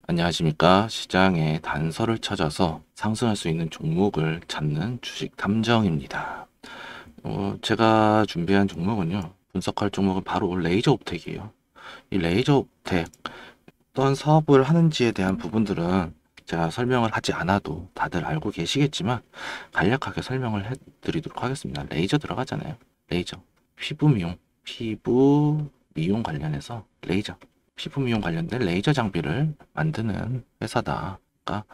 안녕하십니까. 시장에 단서를 찾아서 상승할 수 있는 종목을 찾는 주식 탐정입니다. 제가 준비한 종목은요. 분석할 종목은 바로 레이저 옵텍이에요. 이 레이저 옵텍 어떤 사업을 하는지에 대한 부분들은 제가 설명을 하지 않아도 다들 알고 계시겠지만 간략하게 설명을 해드리도록 하겠습니다. 레이저 들어가잖아요. 레이저. 피부 미용. 피부 미용 관련해서 레이저. 피부 미용 관련된 레이저 장비를 만드는 회사다. 그러니까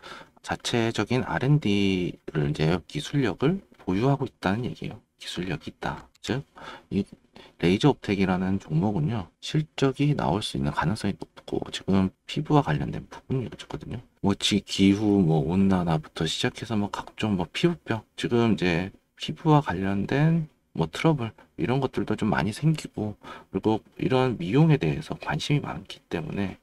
자체적인 R&D를 이제 기술력을 보유하고 있다는 얘기예요. 기술력이 있다. 즉, 이 레이저 옵텍이라는 종목은요, 실적이 나올 수 있는 가능성이 높고, 지금 피부와 관련된 부분이거든요. 뭐, 기후, 뭐, 온난화부터 시작해서 뭐, 각종 뭐, 피부병, 지금 이제 피부와 관련된 뭐, 트러블, 이런 것들도 좀 많이 생기고, 그리고 이런 미용에 대해서 관심이 많기 때문에,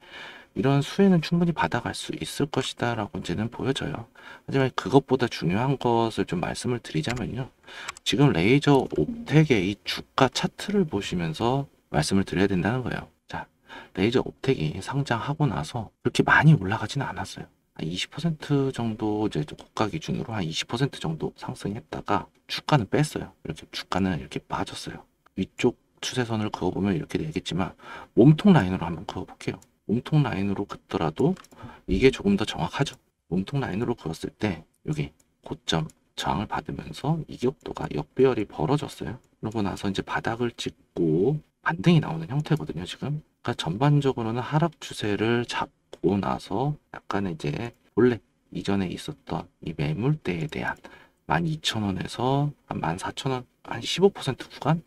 이런 수혜는 충분히 받아갈 수 있을 것이다 라고 이제는 보여져요. 하지만 그것보다 중요한 것을 좀 말씀을 드리자면요. 지금 레이저 옵텍의 이 주가 차트를 보시면서 말씀을 드려야 된다는 거예요. 자, 레이저 옵텍이 상장하고 나서 그렇게 많이 올라가지는 않았어요. 한 20% 정도 이제 고가 기준으로 한 20% 정도 상승했다가 주가는 뺐어요. 이렇게 주가는 이렇게 빠졌어요. 위쪽 추세선을 그어보면 이렇게 되겠지만 몸통 라인으로 한번 그어볼게요. 몸통 라인으로 긋더라도 이게 조금 더 정확하죠. 몸통 라인으로 그었을 때 여기 고점 저항을 받으면서 이격도가 역배열이 벌어졌어요. 그러고 나서 이제 바닥을 찍고 반등이 나오는 형태거든요, 지금. 그러니까 전반적으로는 하락 추세를 잡고 나서 약간 이제 원래 이전에 있었던 이 매물대에 대한 12,000원에서 한 14,000원, 한 15% 구간?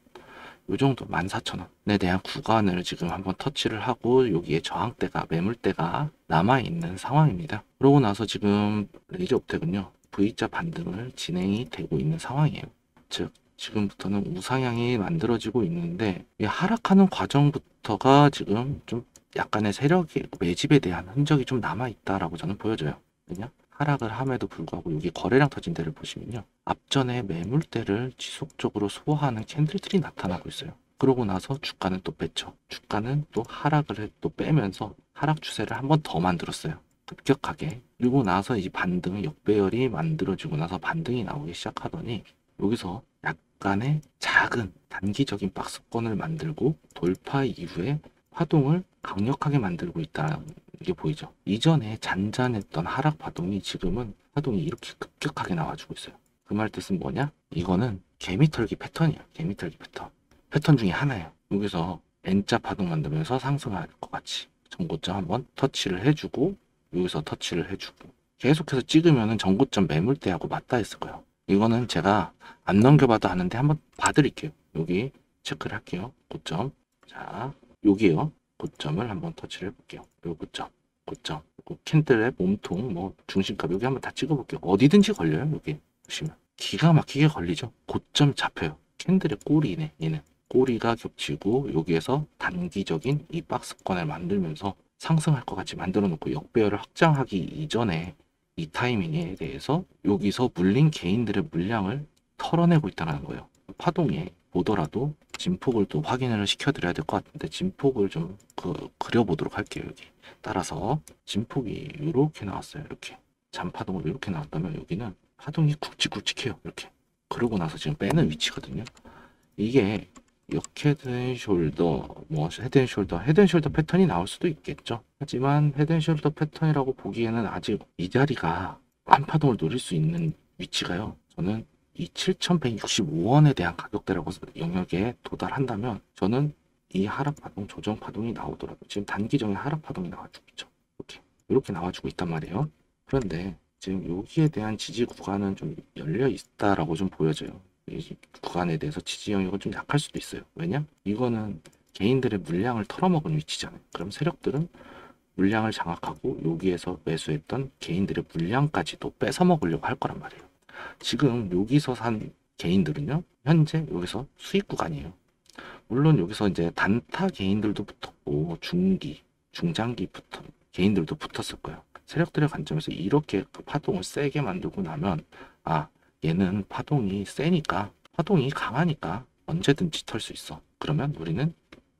요 정도 14,000원에 대한 구간을 지금 한번 터치를 하고 여기에 저항대가 매물대가 남아있는 상황입니다. 그러고 나서 지금 레이저 옵텍은요 V자 반등을 진행이 되고 있는 상황이에요. 즉 지금부터는 우상향이 만들어지고 있는데 이 하락하는 과정부터가 지금 좀 약간의 세력의 매집에 대한 흔적이 좀 남아있다라고 저는 보여져요. 왜냐? 하락을 함에도 불구하고 여기 거래량 터진 데를 보시면요. 앞전에 매물대를 지속적으로 소화하는 캔들들이 나타나고 있어요. 그러고 나서 주가는 또 뺐죠. 주가는 또 하락을 또 빼면서 하락 추세를 한 번 더 만들었어요. 급격하게. 그리고 나서 이 반등, 역배열이 만들어지고 나서 반등이 나오기 시작하더니 여기서 약간의 작은 단기적인 박스권을 만들고 돌파 이후에 파동을 강력하게 만들고 있다는 게 보이죠. 이전에 잔잔했던 하락 파동이 지금은 파동이 이렇게 급격하게 나와주고 있어요. 그 말 뜻은 뭐냐? 이거는 개미털기 패턴이야. 개미털기 패턴. 패턴 중에 하나예요. 여기서 N자 파동 만들면서 상승할 것 같이 전고점 한번 터치를 해주고 여기서 터치를 해주고 계속해서 찍으면은 전고점 매물대하고 맞닿아 있을 거예요. 이거는 제가 안 넘겨봐도 아는데 한번 봐드릴게요. 여기 체크를 할게요. 고점. 자, 여기요. 고점을 한번 터치를 해볼게요. 요 고점, 고점. 캔들의 몸통, 뭐 중심값 여기 한번 다 찍어볼게요. 어디든지 걸려요. 여기 보시면 기가 막히게 걸리죠. 고점 잡혀요. 캔들의 꼬리네. 얘는 꼬리가 겹치고 여기에서 단기적인 이 박스권을 만들면서 상승할 것 같이 만들어 놓고 역배열을 확장하기 이전에 이 타이밍에 대해서 여기서 물린 개인들의 물량을 털어내고 있다는 거예요. 파동에 보더라도 진폭을 또 확인을 시켜드려야 될 것 같은데 진폭을 좀 그려보도록 할게요. 여기 따라서 진폭이 이렇게 나왔어요. 이렇게 잔파동으로 이렇게 나왔다면 여기는 파동이 굵직굵직해요. 이렇게 그러고 나서 지금 빼는 위치거든요. 이게 역헤드앤숄더, 뭐 헤드앤숄더 패턴이 나올 수도 있겠죠. 하지만 헤드앤숄더 패턴이라고 보기에는 아직 이 자리가 한파동을 노릴 수 있는 위치가요. 저는 이 7,165원에 대한 가격대라고 영역에 도달한다면 저는 이 하락파동, 조정파동이 나오더라도 지금 단기적인 하락파동이 나와주고 있죠. 이렇게 나와주고 있단 말이에요. 그런데 지금 여기에 대한 지지 구간은 좀 열려 있다라고 좀 보여져요. 이 구간에 대해서 지지 영역은 좀 약할 수도 있어요. 왜냐? 이거는 개인들의 물량을 털어먹은 위치잖아요. 그럼 세력들은 물량을 장악하고 여기에서 매수했던 개인들의 물량까지도 뺏어 먹으려고 할 거란 말이에요. 지금 여기서 산 개인들은요, 현재 여기서 수익 구간이에요. 물론 여기서 이제 단타 개인들도 붙었고 중기, 중장기 개인들도 붙었을 거예요. 세력들의 관점에서 이렇게 그 파동을 세게 만들고 나면 얘는 파동이 세니까 파동이 강하니까 언제든지 털 수 있어. 그러면 우리는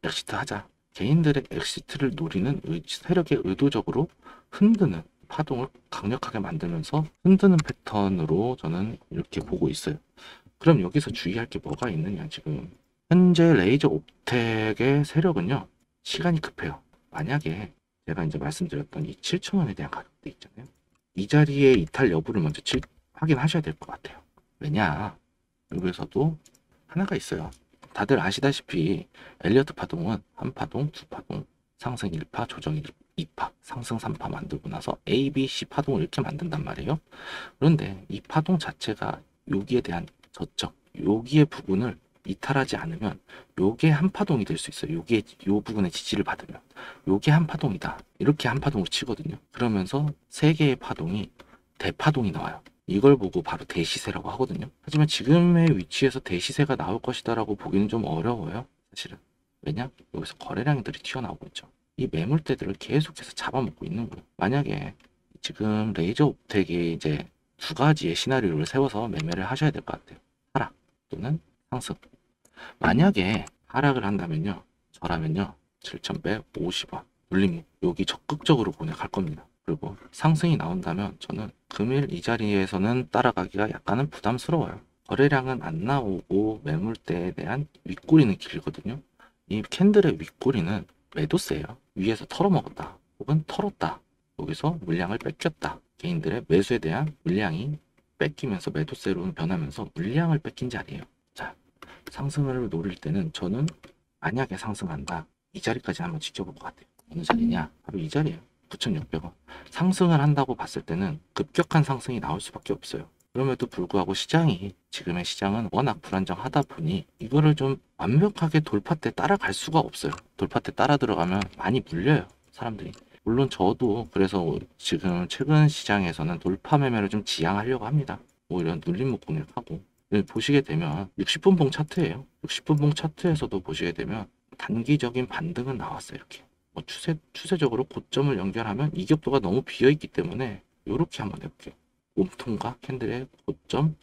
엑시트 하자. 개인들의 엑시트를 노리는 세력에 의도적으로 흔드는 파동을 강력하게 만들면서 흔드는 패턴으로 저는 이렇게 보고 있어요. 그럼 여기서 주의할 게 뭐가 있느냐. 지금 현재 레이저 옵텍의 세력은요, 시간이 급해요. 만약에 제가 이제 말씀드렸던 이 7,000원에 대한 가격대 있잖아요. 이 자리에 이탈 여부를 먼저 확인하셔야 될 것 같아요. 왜냐, 여기서도 하나가 있어요. 다들 아시다시피 엘리어트 파동은 한 파동, 두 파동, 상승 1파, 조정 2파, 상승 3파 만들고 나서 A, B, C 파동을 이렇게 만든단 말이에요. 그런데 이 파동 자체가 여기에 대한 저점, 여기의 부분을 이탈하지 않으면 요게 한 파동이 될 수 있어요. 요게 요 부분의 지지를 받으면 요게 한 파동이다. 이렇게 한 파동으로 치거든요. 그러면서 세 개의 파동이 대파동이 나와요. 이걸 보고 바로 대시세라고 하거든요. 하지만 지금의 위치에서 대시세가 나올 것이다 라고 보기는 좀 어려워요. 사실은. 왜냐? 여기서 거래량들이 튀어나오고 있죠. 이 매물대들을 계속해서 잡아먹고 있는 거예요. 만약에 지금 레이저 옵텍이 이제 두 가지의 시나리오를 세워서 매매를 하셔야 될 것 같아요. 하락 또는 상승. 만약에 하락을 한다면요, 저라면요 7,150원 눌림 여기 적극적으로 보내갈 겁니다. 그리고 상승이 나온다면 저는 금일 이 자리에서는 따라가기가 약간은 부담스러워요. 거래량은 안 나오고 매물대에 대한 윗꼬리는 길거든요. 이 캔들의 윗꼬리는 매도세예요. 위에서 털어먹었다 혹은 털었다, 여기서 물량을 뺏겼다. 개인들의 매수에 대한 물량이 뺏기면서 매도세로 변하면서 물량을 뺏긴 자리예요. 자, 상승을 노릴 때는 저는 만약에 상승한다, 이 자리까지 한번 지켜볼 것 같아요. 어느 자리냐? 바로 이 자리예요. 9,600원. 상승을 한다고 봤을 때는 급격한 상승이 나올 수밖에 없어요. 그럼에도 불구하고 지금의 시장은 워낙 불안정하다 보니 이거를 좀 완벽하게 돌파대 따라갈 수가 없어요. 돌파대 따라 들어가면 많이 물려요, 사람들이. 물론 저도 그래서 지금 최근 시장에서는 돌파 매매를 좀 지양하려고 합니다. 오히려 눌림 목공을 하고. 보시게 되면 60분봉 차트예요. 60분봉 차트에서도 보시게 되면 단기적인 반등은 나왔어요. 이렇게 추세적으로 고점을 연결하면 이격도가 너무 비어있기 때문에 이렇게 한번 해볼게요. 몸통과 캔들의 고점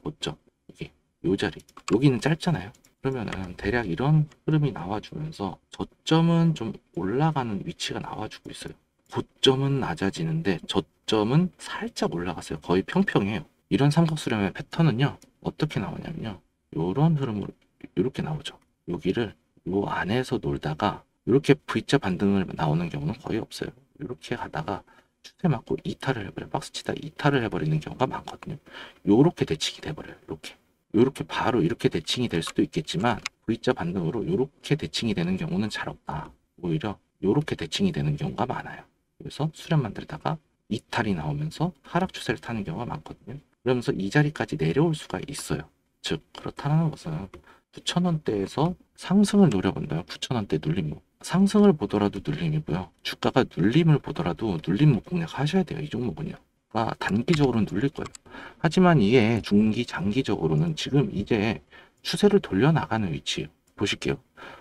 이게 요 자리, 여기는 짧잖아요. 그러면은 대략 이런 흐름이 나와주면서 저점은 좀 올라가는 위치가 나와주고 있어요. 고점은 낮아지는데 저점은 살짝 올라갔어요. 거의 평평해요. 이런 삼각수렴의 패턴은요, 어떻게 나오냐면요, 요런 흐름으로 이렇게 나오죠. 여기를 요 안에서 놀다가 이렇게 V자 반등을 나오는 경우는 거의 없어요. 이렇게 가다가 추세 맞고 이탈을 해버려요. 박스 치다 이탈을 해버리는 경우가 많거든요. 요렇게 대칭이 돼버려요. 요렇게 바로 이렇게 대칭이 될 수도 있겠지만 V자 반등으로 요렇게 대칭이 되는 경우는 잘 없다. 오히려 요렇게 대칭이 되는 경우가 많아요. 그래서 수렴 만들다가 이탈이 나오면서 하락 추세를 타는 경우가 많거든요. 그러면서 이 자리까지 내려올 수가 있어요. 즉 그렇다는 것은 9,000원대에서 상승을 노려본다면 9,000원대 눌림, 상승을 보더라도 눌림이고요. 주가가 눌림을 보더라도 눌림 목공략 하셔야 돼요. 이 종목은요. 단기적으로는 눌릴 거예요. 하지만 이게 중기, 장기적으로는 지금 이제 추세를 돌려나가는 위치예요. 보실게요.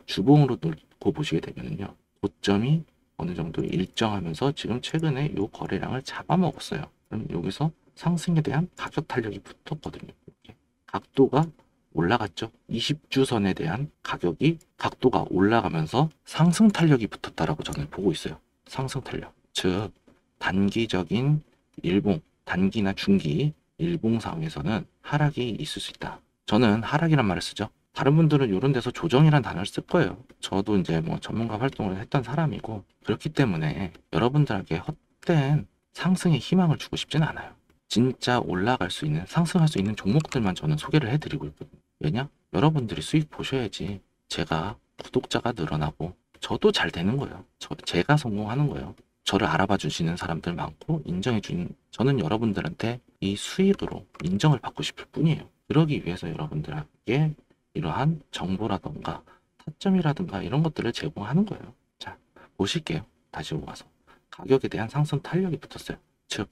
주봉으로 놓고 보시게 되면요, 고점이 어느 정도 일정하면서 지금 최근에 이 거래량을 잡아먹었어요. 그럼 여기서 상승에 대한 가격 탄력이 붙었거든요. 이렇게 각도가 올라갔죠. 20주선에 대한 각도가 올라가면서 상승 탄력이 붙었다라고 저는 보고 있어요. 상승 탄력. 즉 단기적인 일봉, 단기나 중기 일봉 상에서는 하락이 있을 수 있다. 저는 하락이란 말을 쓰죠. 다른 분들은 이런 데서 조정이란 단어를 쓸 거예요. 저도 이제 뭐 전문가 활동을 했던 사람이고, 그렇기 때문에 여러분들에게 헛된 상승의 희망을 주고 싶진 않아요. 진짜 올라갈 수 있는, 상승할 수 있는 종목들만 저는 소개를 해드리고 있거든요. 왜냐? 여러분들이 수익 보셔야지 제가 구독자가 늘어나고 저도 잘 되는 거예요. 제가 성공하는 거예요. 저를 알아봐 주시는 사람들 많고 인정해 주는, 저는 여러분들한테 이 수익으로 인정을 받고 싶을 뿐이에요. 그러기 위해서 여러분들에게 이러한 정보라던가 타점이라든가 이런 것들을 제공하는 거예요. 자, 보실게요. 다시 와서 가격에 대한 상승 탄력이 붙었어요. 즉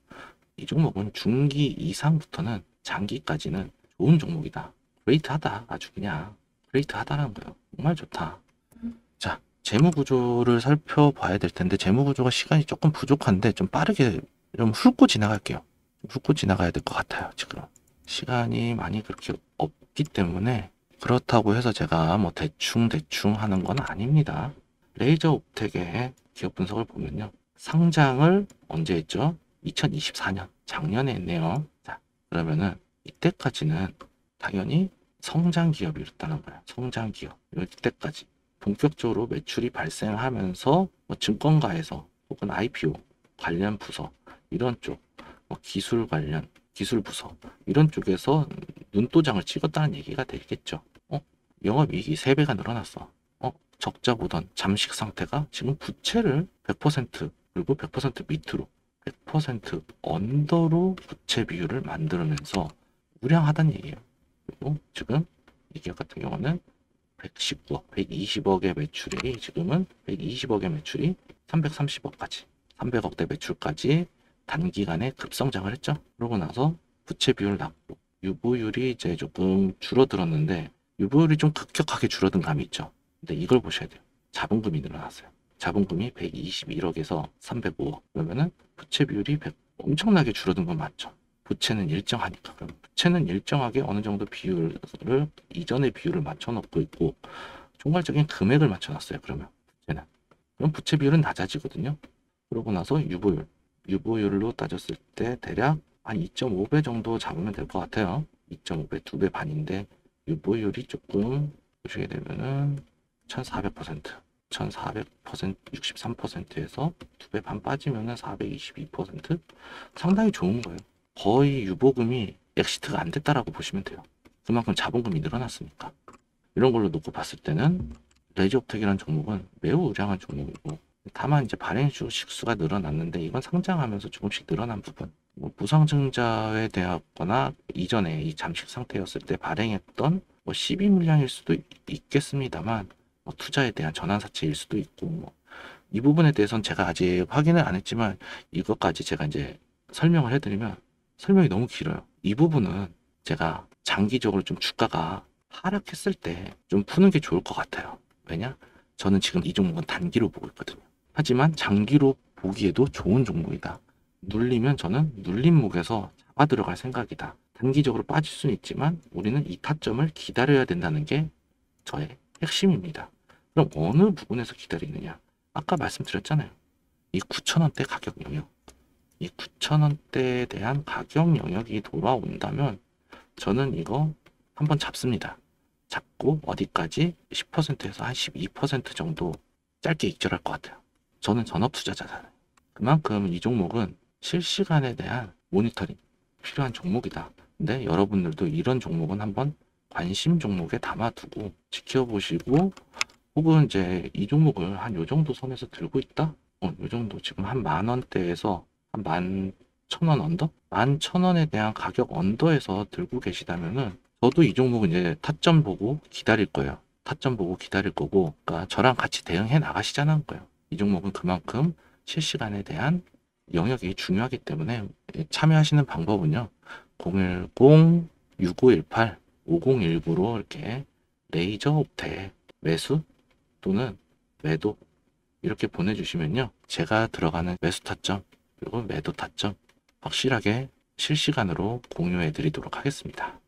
이 종목은 중기 이상부터는 장기까지는 좋은 종목이다. 그레이트하다. 아주 그냥 그레이트하다라는 거예요. 정말 좋다. 자, 재무구조를 살펴봐야 될 텐데 재무구조가 시간이 조금 부족한데 좀 빠르게 좀 훑고 지나갈게요. 훑고 지나가야 될 것 같아요. 지금 시간이 많이 그렇게 없기 때문에, 그렇다고 해서 제가 뭐 대충 하는 건 아닙니다. 레이저 옵텍의 기업 분석을 보면요. 상장을 언제 했죠? 2024년 작년에 했네요. 자, 그러면은 이때까지는 당연히 성장 기업이었다는 거예요. 성장 기업. 이때까지 본격적으로 매출이 발생하면서 뭐 증권가에서 혹은 IPO 관련 부서 이런 쪽, 뭐 기술 관련 기술 부서 이런 쪽에서 눈도장을 찍었다는 얘기가 되겠죠. 영업이익이 3배가 늘어났어. 적자 보던 잠식 상태가 지금 부채를 100% 그리고 100% 밑으로 100% 언더로 부채 비율을 만들면서 우량하다는 얘기예요. 그리고 지금 이 기업 같은 경우는 119억, 120억의 매출이 지금은 120억의 매출이 330억까지, 300억대 매출까지 단기간에 급성장을 했죠. 그러고 나서 부채 비율 낮고 유보율이 이제 조금 줄어들었는데 유보율이 좀 급격하게 줄어든 감이 있죠. 근데 이걸 보셔야 돼요. 자본금이 늘어났어요. 자본금이 121억에서 305억. 그러면은 부채 비율이 엄청나게 줄어든 건 맞죠. 부채는 일정하니까. 그럼 부채는 일정하게 어느 정도 비율을 이전의 비율을 맞춰놓고 있고 총괄적인 금액을 맞춰놨어요. 그러면 부채는. 그럼 부채 비율은 낮아지거든요. 그러고 나서 유보율로 따졌을 때 대략 한 2.5배 정도 잡으면 될 것 같아요. 2.5배, 2배 반인데 유보율이 조금 보시게 되면은 1400%, 63%에서 2배 반 빠지면은 422%? 상당히 좋은 거예요. 거의 유보금이 엑시트가 안 됐다라고 보시면 돼요. 그만큼 자본금이 늘어났으니까. 이런 걸로 놓고 봤을 때는 레이저업텍이라는 종목은 매우 우량한 종목이고 다만 이제 발행 주식수가 늘어났는데 이건 상장하면서 조금씩 늘어난 부분 뭐 무상증자에 대하거나 이전에 이 잠식 상태였을 때 발행했던 뭐 12물량일 수도 있겠습니다만 뭐 투자에 대한 전환사채일 수도 있고 뭐 이 부분에 대해서는 제가 아직 확인을 안 했지만 이것까지 제가 이제 설명을 해드리면 설명이 너무 길어요. 이 부분은 제가 장기적으로 좀 주가가 하락했을 때 좀 푸는 게 좋을 것 같아요. 왜냐? 저는 지금 이 종목은 단기로 보고 있거든요. 하지만 장기로 보기에도 좋은 종목이다. 눌리면 저는 눌림목에서 잡아 들어갈 생각이다. 단기적으로 빠질 수는 있지만 우리는 이 타점을 기다려야 된다는 게 저의 핵심입니다. 그럼 어느 부분에서 기다리느냐? 아까 말씀드렸잖아요. 이 9,000원대 가격 영역. 이 9,000원대에 대한 가격 영역이 돌아온다면 저는 이거 한번 잡습니다. 잡고 어디까지 10%에서 한 12% 정도 짧게 익절할 것 같아요. 저는 전업 투자자잖아요. 그만큼 이 종목은 실시간에 대한 모니터링 필요한 종목이다. 근데 여러분들도 이런 종목은 한번 관심 종목에 담아두고 지켜보시고 혹은 이제 이 종목을 한 요 정도 선에서 들고 있다? 요 정도 지금 한 10,000원대에서 한 11,000원 언더? 11,000원에 대한 가격 언더에서 들고 계시다면은 저도 이 종목은 이제 타점 보고 기다릴 거예요. 타점 보고 기다릴 거고, 그러니까 저랑 같이 대응해 나가시자는 거예요. 이 종목은 그만큼 실시간에 대한 영역이 중요하기 때문에 참여하시는 방법은요. 010-6518-5019로 이렇게 레이저 옵텍 매수 또는 매도 이렇게 보내주시면요. 제가 들어가는 매수 타점 그리고 매도 타점 확실하게 실시간으로 공유해 드리도록 하겠습니다.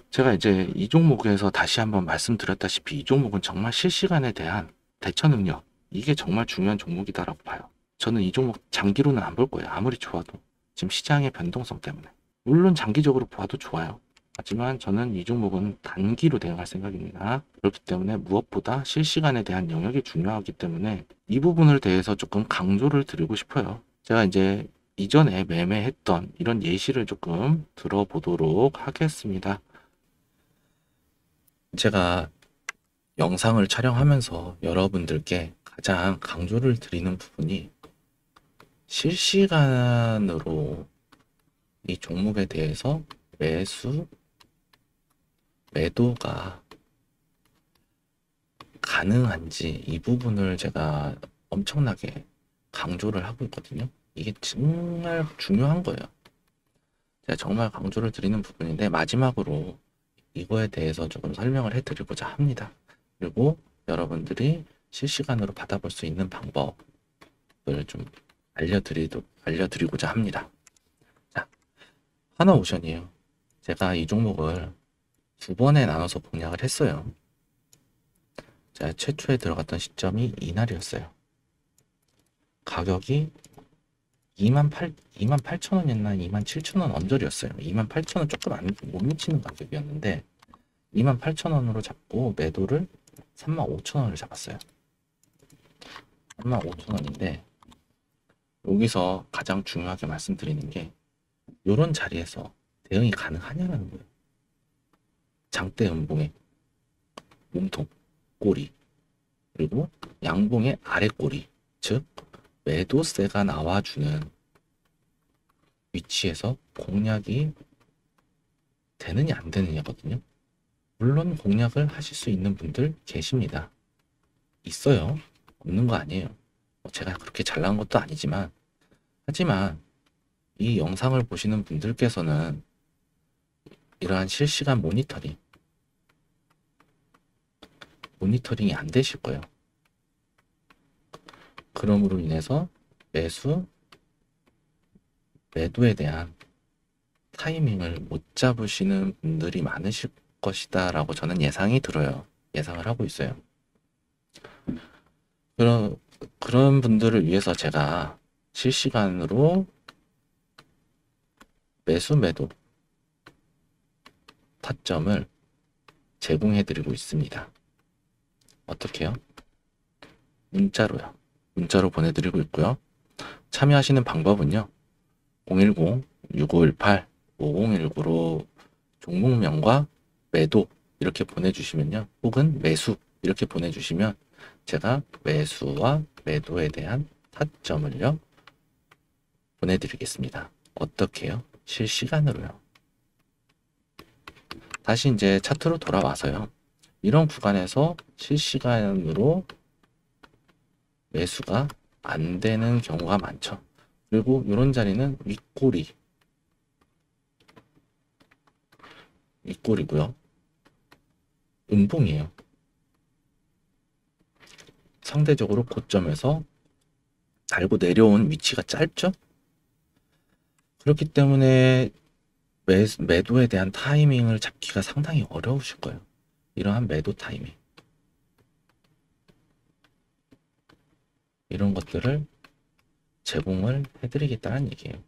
제가 이제 이 종목에서 다시 한번 말씀드렸다시피 이 종목은 정말 실시간에 대한 대처 능력 이게 정말 중요한 종목이다라고 봐요. 저는 이 종목 장기로는 안 볼 거예요. 아무리 좋아도 지금 시장의 변동성 때문에 물론 장기적으로 봐도 좋아요. 하지만 저는 이 종목은 단기로 대응할 생각입니다. 그렇기 때문에 무엇보다 실시간에 대한 영역이 중요하기 때문에 이 부분을 대해서 조금 강조를 드리고 싶어요. 제가 이제 이전에 매매했던 이런 예시를 조금 들어보도록 하겠습니다. 제가 영상을 촬영하면서 여러분들께 가장 강조를 드리는 부분이 실시간으로 이 종목에 대해서 매수, 매도가 가능한지 이 부분을 제가 엄청나게 강조를 하고 있거든요. 이게 정말 중요한 거예요. 제가 정말 강조를 드리는 부분인데 마지막으로 이거에 대해서 조금 설명을 해드리고자 합니다. 그리고 여러분들이 실시간으로 받아볼 수 있는 방법을 좀 알려드리고자 합니다. 자, 하나오션이에요. 제가 이 종목을 2번에 나눠서 공략을 했어요. 자, 최초에 들어갔던 시점이 이날이었어요. 가격이 28,000원이었나 27,000원 언저리였어요. 28,000원 조금 못 미치는 가격이었는데 28,000원으로 잡고 매도를 35,000원을 잡았어요. 35,000원인데 여기서 가장 중요하게 말씀드리는 게 이런 자리에서 대응이 가능하냐는 거예요. 장대 음봉의 몸통, 꼬리, 그리고 양봉의 아래 꼬리, 즉 매도세가 나와주는 위치에서 공략이 되느냐 안 되느냐거든요. 물론 공략을 하실 수 있는 분들 계십니다. 있어요. 없는 거 아니에요. 제가 그렇게 잘 나온 것도 아니지만, 하지만 이 영상을 보시는 분들께서는 이러한 실시간 모니터링이 안 되실 거예요. 그러므로 인해서 매도에 대한 타이밍을 못 잡으시는 분들이 많으실 것이다 라고 저는 예상이 들어요. 예상을 하고 있어요. 그런 분들을 위해서 제가 실시간으로 매도 타점을 제공해 드리고 있습니다. 어떻게요? 문자로 보내드리고 있고요. 참여하시는 방법은요. 010-6518-5019로 종목명과 매도 이렇게 보내주시면요. 혹은 매수 이렇게 보내주시면 제가 매수와 매도에 대한 타점을요. 보내드리겠습니다. 어떻게요? 실시간으로요. 다시 이제 차트로 돌아와서요. 이런 구간에서 실시간으로 매수가 안 되는 경우가 많죠. 그리고 이런 자리는 윗골이고요. 음봉이에요. 상대적으로 고점에서 달고 내려온 위치가 짧죠? 그렇기 때문에 매도에 대한 타이밍을 잡기가 상당히 어려우실 거예요. 이러한 매도 타이밍. 이런 것들을 제공을 해드리겠다는 얘기예요.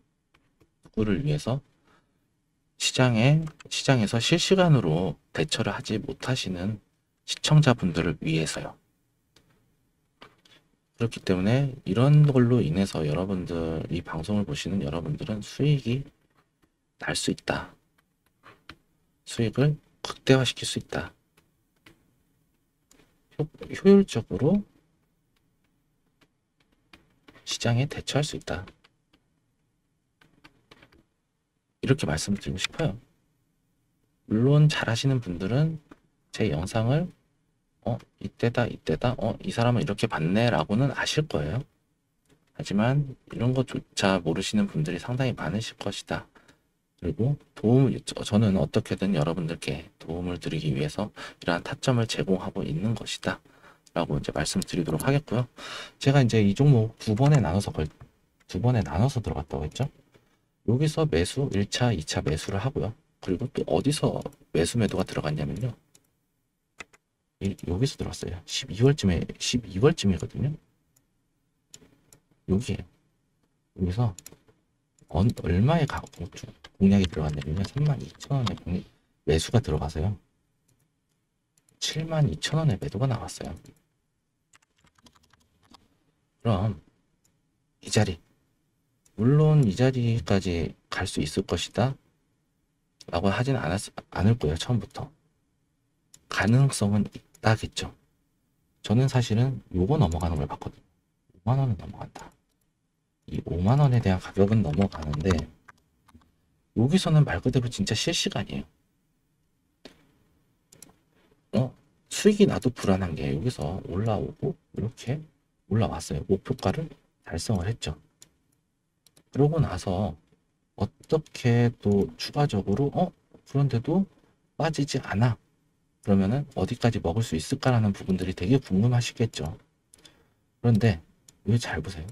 누구를 위해서? 시장에서 실시간으로 대처를 하지 못하시는 시청자분들을 위해서요. 그렇기 때문에 이런 걸로 인해서 여러분들, 이 방송을 보시는 여러분들은 수익이 날 수 있다. 수익을 극대화시킬 수 있다. 효율적으로 시장에 대처할 수 있다. 이렇게 말씀을 드리고 싶어요. 물론 잘하시는 분들은 제 영상을 이때다 이 사람은 이렇게 봤네 라고는 아실 거예요. 하지만 이런 것조차 모르시는 분들이 상당히 많으실 것이다. 그리고 저는 어떻게든 여러분들께 도움을 드리기 위해서 이러한 타점을 제공하고 있는 것이다 라고 이제 말씀드리도록 하겠고요. 제가 이제 이 종목 두 번에 나눠서 들어갔다고 했죠. 여기서 매수 1차, 2차 매수를 하고요. 그리고 또 어디서 매도가 들어갔냐면요. 여기서 들어왔어요. 12월쯤이거든요. 여기서 얼마에 공략이 들어갔냐면요. 32,000원에 매수가 들어가서요. 72,000원에 매도가 나왔어요. 그럼 이 자리, 물론 이 자리까지 갈 수 있을 것이다 라고 하진 않을 거예요. 처음부터 가능성은 있다겠죠. 저는 사실은 요거 넘어가는 걸 봤거든요. 5만원은 넘어간다. 이 5만원에 대한 가격은 넘어가는데 여기서는 말 그대로 진짜 실시간이에요. 수익이 나도 불안한 게 여기서 올라오고 이렇게 올라왔어요. 목표가를 달성을 했죠. 그러고 나서 어떻게 또 추가적으로 그런데도 빠지지 않아. 그러면은 어디까지 먹을 수 있을까라는 부분들이 되게 궁금하시겠죠. 그런데 여기 잘 보세요.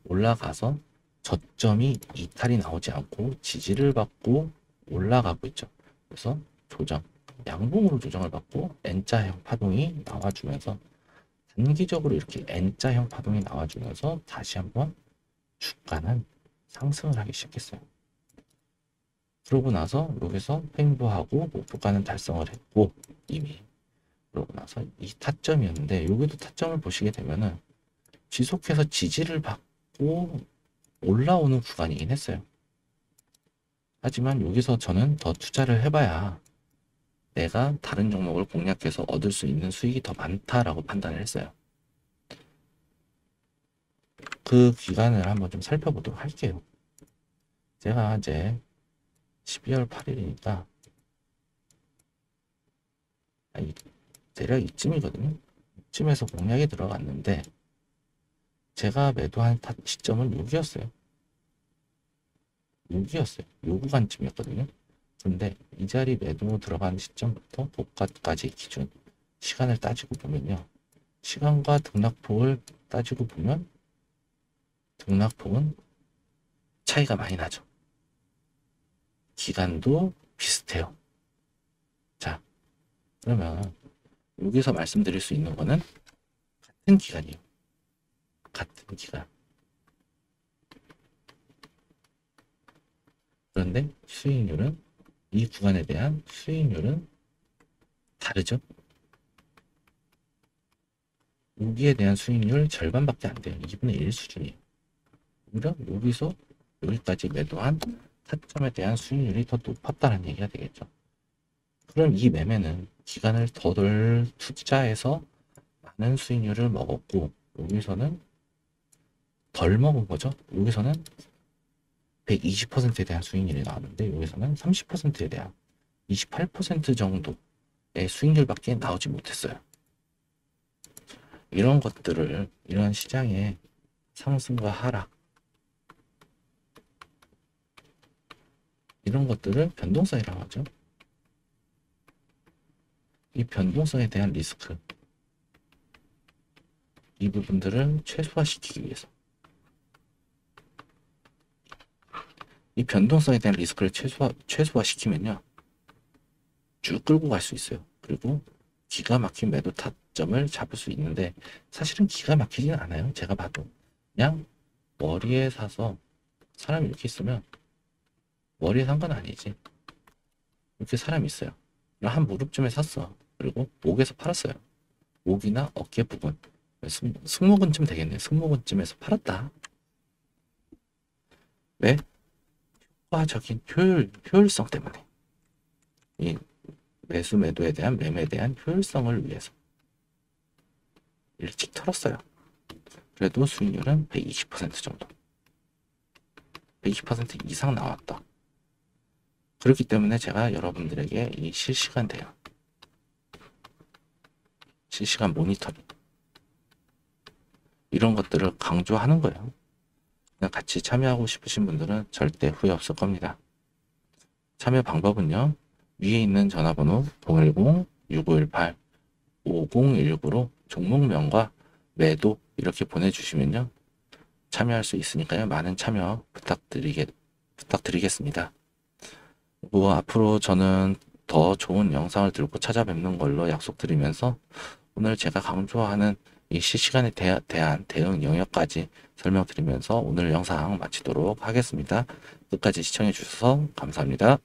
올라가서 저점이 이탈이 나오지 않고 지지를 받고 올라가고 있죠. 그래서 조정, 양봉으로 조정을 받고 N자형 파동이 나와주면서 단기적으로 이렇게 N자형 파동이 나와주면서 다시 한번 주가는 상승을 하기 시작했어요. 그러고 나서 여기서 횡보하고 목표가는 달성을 했고 이미 그러고 나서 이 타점이었는데 여기도 타점을 보시게 되면은 지속해서 지지를 받고 올라오는 구간이긴 했어요. 하지만 여기서 저는 더 투자를 해봐야 내가 다른 종목을 공략해서 얻을 수 있는 수익이 더 많다라고 판단을 했어요. 그 기간을 한번 좀 살펴보도록 할게요. 제가 이제 12월 8일이니까 대략 이쯤이거든요. 이쯤에서 공략이 들어갔는데 제가 매도한 시점은 여기였어요. 요 구간쯤이었거든요. 근데 이 자리 매도 들어간 시점부터 고가까지 기준 시간을 따지고 보면요. 시간과 등락폭을 따지고 보면 등락폭은 차이가 많이 나죠. 기간도 비슷해요. 자, 그러면 여기서 말씀드릴 수 있는 거는 같은 기간이에요. 같은 기간. 그런데 수익률은 이 구간에 대한 수익률은 다르죠. 여기에 대한 수익률 절반밖에 안 돼요. 2분의 1 수준이에요. 오히려 여기서 여기까지 매도한 타점에 대한 수익률이 더 높았다는 얘기가 되겠죠. 그럼 이 매매는 기간을 더 덜 투자해서 많은 수익률을 먹었고 여기서는 덜 먹은 거죠. 여기서는 120%에 대한 수익률이 나왔는데 여기서는 30%에 대한 28% 정도의 수익률밖에 나오지 못했어요. 이런 것들을 이런 시장의 상승과 하락 이런 것들을 변동성이라고 하죠. 이 변동성에 대한 리스크 이 부분들을 최소화시키기 위해서 이 변동성에 대한 리스크를 최소화시키면요 쭉 끌고 갈 수 있어요. 그리고 기가 막힌 매도 타점을 잡을 수 있는데 사실은 기가 막히진 않아요. 제가 봐도 그냥 머리에 사서 사람이 이렇게 있으면 머리에 산 건 아니지. 이렇게 사람이 있어요. 한 무릎쯤에 샀어. 그리고 목에서 팔았어요. 목이나 어깨 부분 승모근쯤 되겠네. 승모근쯤에서 팔았다. 왜? 효과적인 효율성 때문에 이 매수 매도에 대한 매매에 대한 효율성을 위해서 일찍 털었어요. 그래도 수익률은 120% 정도 120% 이상 나왔다. 그렇기 때문에 제가 여러분들에게 이 실시간 대응 실시간 모니터링 이런 것들을 강조하는 거예요. 그냥 같이 참여하고 싶으신 분들은 절대 후회 없을 겁니다. 참여 방법은요. 위에 있는 전화번호 010-6918-5019로 종목명과 매도 이렇게 보내주시면요. 참여할 수 있으니까요. 많은 참여 부탁드리겠습니다. 그리고 앞으로 저는 더 좋은 영상을 들고 찾아뵙는 걸로 약속드리면서 오늘 제가 강조하는 이 실시간에 대한 대응 영역까지 설명드리면서 오늘 영상 마치도록 하겠습니다. 끝까지 시청해 주셔서 감사합니다.